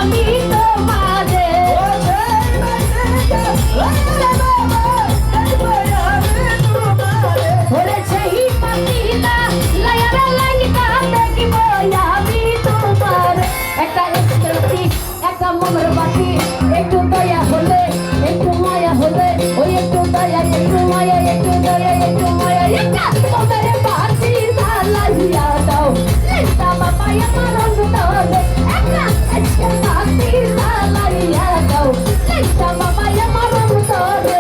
আমি তোমারে ওরে সেই পাখিটা লায়ারে লাইটা দেখিব আমি তোমারে একটা একটি একটা মনের বাতি একটু দয়া হলে একটু মায়া হলে ওই একটু দয়া একটু মায়া একটু দয়া একটু মায়া একটা মনের বাতি জ্বালাইয়া দাও লেটা বাবায়া মারন দরে একটা একটা বাতি জ্বালাইয়া দাও লেটা বাবায়া মারন দরে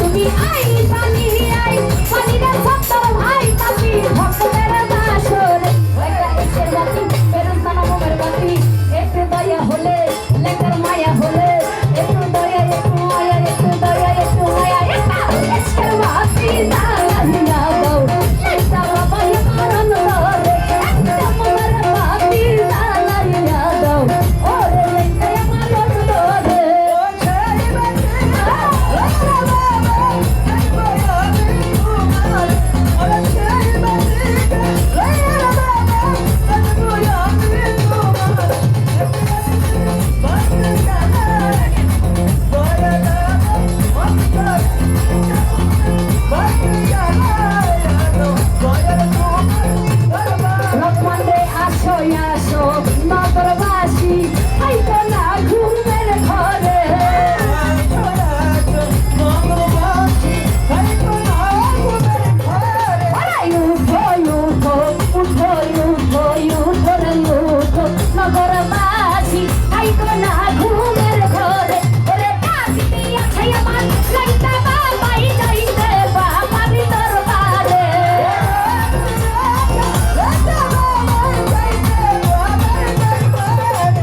তুমি আই পানি আই পানির সত্তর ভাই পাপি ভক্তের বাসর একটা এসের বাতি বেরোস্তানা মোমের বাতি একটু দয়া হলে লেখার মায়া হলে একটু দয়া একটু মায়া একটু দয়া একটু মায়া একটা এসের বাতি জ্বালাইয়া দাও লেখা বাবাই মারন ধরে একটা মোমের বাতি জ্বালাইয়া দাও ওরে লেখা মারন ধরে রকমান্ডে আসো আসো নগরবাসী আইতো না ঘুমের ঘরে উঠো উঠো উঠো উঠো উঠো রে উঠো নগরবাসী আইতো না ঘুমের ঘরে ওরে ডাক দিয়াছে আমার লাইটা বাবাই যাইতে বাবারি দরবারে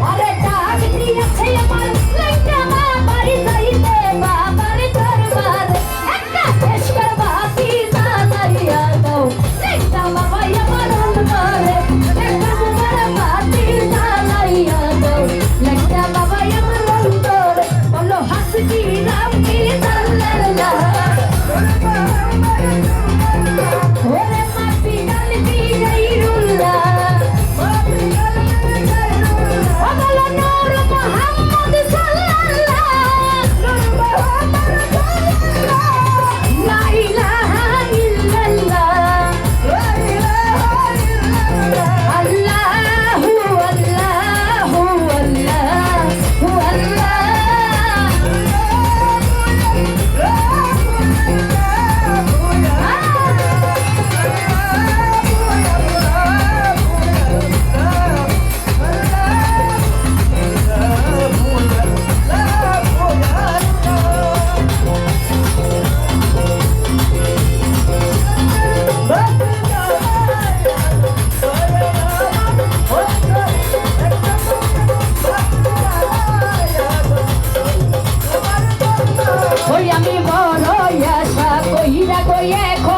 আরে ডাক দিয়াছে আমার লাইটা বাবারি যাইতে বাবারি দরবারে একটা দেশকর বাতি জ্বালাইয়া দাও লাইটা বাবাই আমার অন্তরে একটা মোমের বাতি জ্বালাইয়া দাও লাইটা বাবাই আমার অন্তরে বলো হাসকি